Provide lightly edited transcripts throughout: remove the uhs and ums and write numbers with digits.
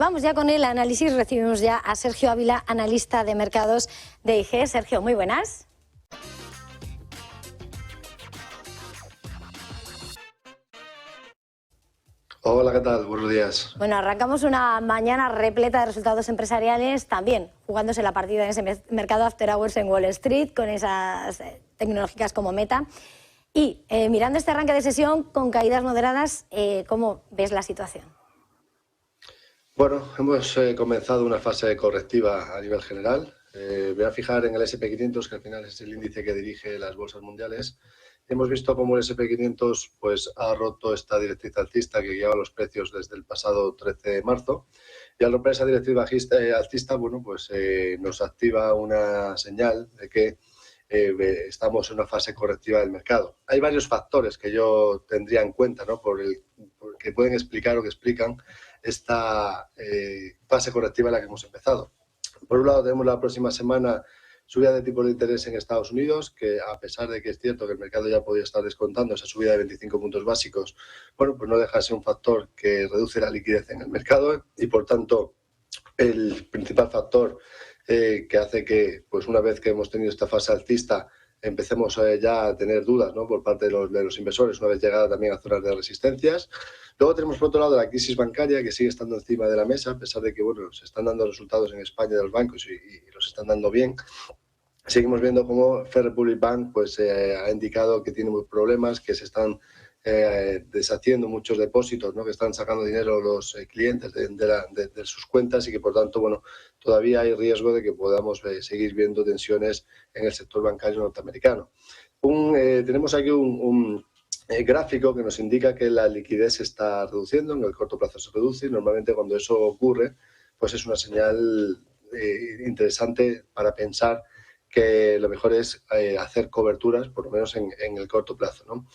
Vamos ya con el análisis. Recibimos ya a Sergio Ávila, analista de mercados de IG. Sergio, muy buenas. Hola, ¿qué tal? Buenos días. Bueno, arrancamos una mañana repleta de resultados empresariales, también jugándose la partida en ese mercado after hours en Wall Street, con esas tecnológicas como Meta. Y mirando este arranque de sesión con caídas moderadas, ¿cómo ves la situación? Bueno, hemos comenzado una fase correctiva a nivel general. Voy a fijar en el SP500, que al final es el índice que dirige las bolsas mundiales. Hemos visto cómo el SP500 pues, ha roto esta directriz alcista que guiaba los precios desde el pasado 13 de marzo. Y al romper esa directriz alcista, bueno, pues, nos activa una señal de que estamos en una fase correctiva del mercado. Hay varios factores que yo tendría en cuenta, ¿no? Que pueden explicar o que explican esta fase correctiva en la que hemos empezado. Por un lado, tenemos la próxima semana subida de tipos de interés en Estados Unidos, que a pesar de que es cierto que el mercado ya podía estar descontando esa subida de 25 puntos básicos, bueno, pues no deja de ser un factor que reduce la liquidez en el mercado y, por tanto, el principal factor que hace que, pues una vez que hemos tenido esta fase alcista, empecemos ya a tener dudas, ¿no? Por parte de los inversores, una vez llegada también a zonas de resistencias. Luego tenemos, por otro lado, la crisis bancaria, que sigue estando encima de la mesa, a pesar de que, bueno, se están dando resultados en España de los bancos y los están dando bien. Seguimos viendo cómo First Republic Bank pues, ha indicado que tiene muchos problemas, que se están deshaciendo muchos depósitos, ¿no? Que están sacando dinero los clientes de sus cuentas y que, por tanto, bueno, todavía hay riesgo de que podamos seguir viendo tensiones en el sector bancario norteamericano. Tenemos aquí un gráfico que nos indica que la liquidez se está reduciendo, en el corto plazo se reduce y normalmente cuando eso ocurre pues es una señal interesante para pensar que lo mejor es hacer coberturas, por lo menos en el corto plazo, ¿no?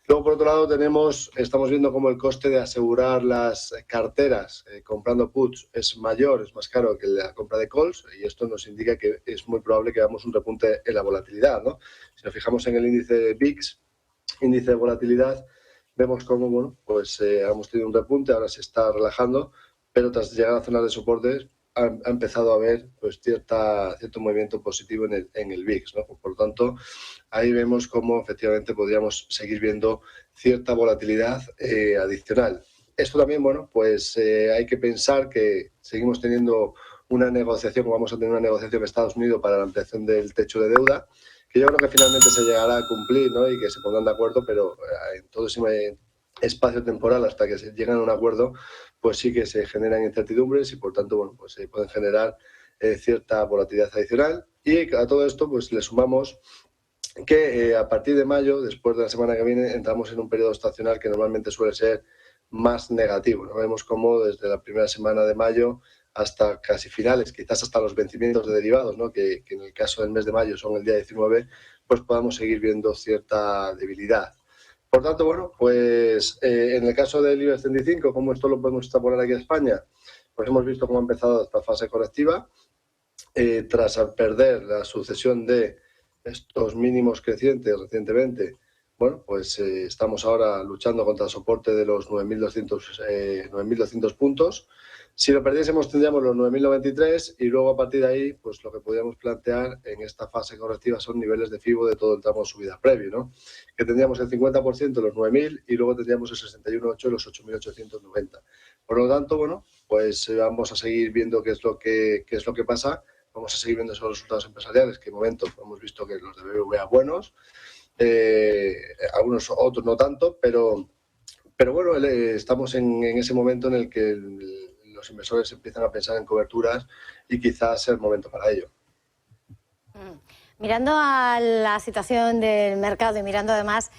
Luego, por otro lado, estamos viendo cómo el coste de asegurar las carteras comprando puts es mayor, es más caro que la compra de calls, y esto nos indica que es muy probable que hagamos un repunte en la volatilidad, ¿no? Si nos fijamos en el índice de VIX, índice de volatilidad, vemos cómo, bueno, pues hemos tenido un repunte, ahora se está relajando, pero tras llegar a zonas de soporte ha empezado a haber pues cierto movimiento positivo en el VIX, ¿no? Por lo tanto, ahí vemos cómo efectivamente podríamos seguir viendo cierta volatilidad adicional. Esto también, bueno, pues hay que pensar que seguimos teniendo una negociación, o vamos a tener una negociación en Estados Unidos para la ampliación del techo de deuda, que yo creo que finalmente se llegará a cumplir, ¿no? Y que se pondrán de acuerdo, pero en todo ese espacio temporal hasta que se llegan a un acuerdo, pues sí que se generan incertidumbres y, por tanto, bueno, pues se pueden generar cierta volatilidad adicional. Y a todo esto, pues le sumamos que a partir de mayo, después de la semana que viene, entramos en un periodo estacional que normalmente suele ser más negativo, ¿no? Vemos cómo desde la primera semana de mayo hasta casi finales, quizás hasta los vencimientos de derivados, ¿no? Que en el caso del mes de mayo son el día 19, pues podamos seguir viendo cierta debilidad. Por tanto, bueno, pues en el caso del IBEX 35, ¿cómo esto lo podemos extrapolar aquí a España? Pues hemos visto cómo ha empezado esta fase correctiva. Tras perder la sucesión de estos mínimos crecientes recientemente, bueno, pues estamos ahora luchando contra el soporte de los 9.200 puntos. Si lo perdiésemos tendríamos los 9.093 y luego a partir de ahí, pues lo que podríamos plantear en esta fase correctiva son niveles de FIBO de todo el tramo de subida previo, ¿no? Que tendríamos el 50% de los 9.000 y luego tendríamos el 61,8 de los 8.890. Por lo tanto, bueno, pues vamos a seguir viendo qué es lo que pasa. Vamos a seguir viendo esos resultados empresariales, que de momento hemos visto que los de BBVA buenos, algunos otros no tanto, pero bueno, estamos en ese momento en el que los inversores empiezan a pensar en coberturas y quizás sea el momento para ello. Mirando a la situación del mercado y mirando además,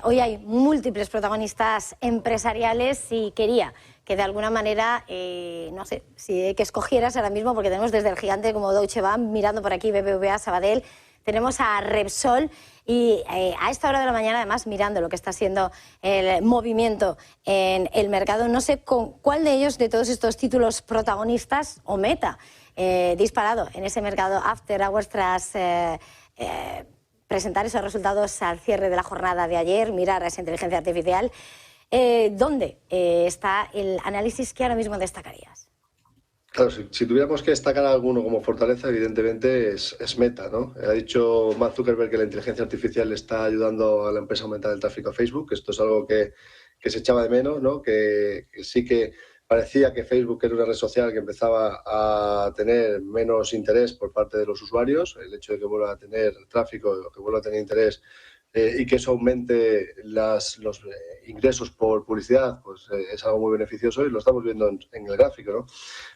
hoy hay múltiples protagonistas empresariales y quería que de alguna manera, no sé, si que escogieras ahora mismo, porque tenemos desde el gigante como Deutsche Bank, mirando por aquí BBVA, Sabadell, tenemos a Repsol y a esta hora de la mañana, además, mirando lo que está siendo el movimiento en el mercado, no sé con cuál de ellos, de todos estos títulos protagonistas o Meta, disparado en ese mercado after hours tras presentar esos resultados al cierre de la jornada de ayer, mirar a esa inteligencia artificial. ¿Dónde está el análisis que ahora mismo destacarías? Claro, si tuviéramos que destacar alguno como fortaleza, evidentemente es Meta, ¿no? Ha dicho Mark Zuckerberg que la inteligencia artificial está ayudando a la empresa a aumentar el tráfico a Facebook. Esto es algo que se echaba de menos, ¿no? Que sí que parecía que Facebook era una red social que empezaba a tener menos interés por parte de los usuarios. El hecho de que vuelva a tener tráfico, que vuelva a tener interés y que eso aumente los ingresos por publicidad, pues es algo muy beneficioso y lo estamos viendo en el gráfico, ¿no?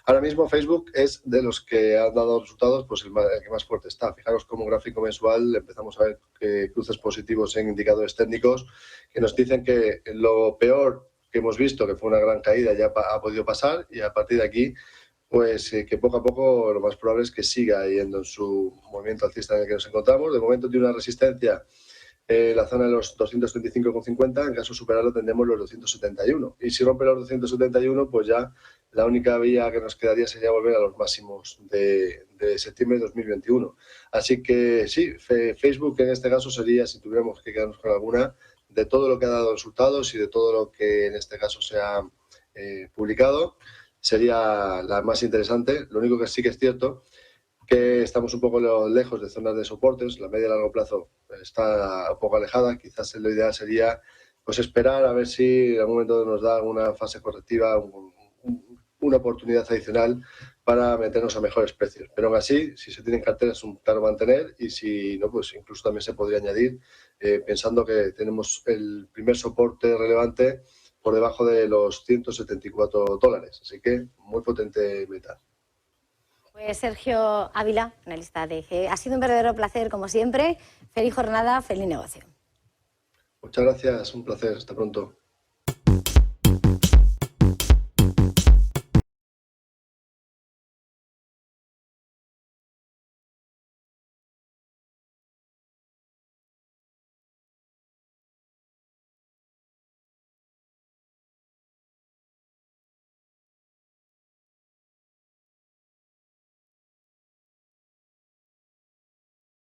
Ahora mismo Facebook es de los que han dado resultados, pues el que más fuerte está. Fijaros como gráfico mensual empezamos a ver cruces positivos en indicadores técnicos que nos dicen que lo peor que hemos visto, que fue una gran caída, ya ha podido pasar y a partir de aquí pues que poco a poco lo más probable es que siga yendo en su movimiento alcista en el que nos encontramos. De momento tiene una resistencia la zona de los 235,50, en caso de superarlo tendremos los 271. Y si rompe los 271, pues ya la única vía que nos quedaría sería volver a los máximos de septiembre de 2021. Así que sí, Facebook en este caso sería, si tuviéramos que quedarnos con alguna, de todo lo que ha dado resultados y de todo lo que en este caso se ha publicado, sería la más interesante. Lo único que sí que es cierto que estamos un poco lejos de zonas de soportes, la media y largo plazo está un poco alejada, quizás lo ideal sería pues esperar a ver si en algún momento nos da una fase correctiva, una oportunidad adicional para meternos a mejores precios. Pero aún así, si se tienen carteras, es un claro mantener y si no, pues incluso también se podría añadir, pensando que tenemos el primer soporte relevante por debajo de los $174. Así que muy potente Meta. Pues Sergio Ávila, analista de EG. Ha sido un verdadero placer, como siempre. Feliz jornada, feliz negocio. Muchas gracias, un placer. Hasta pronto.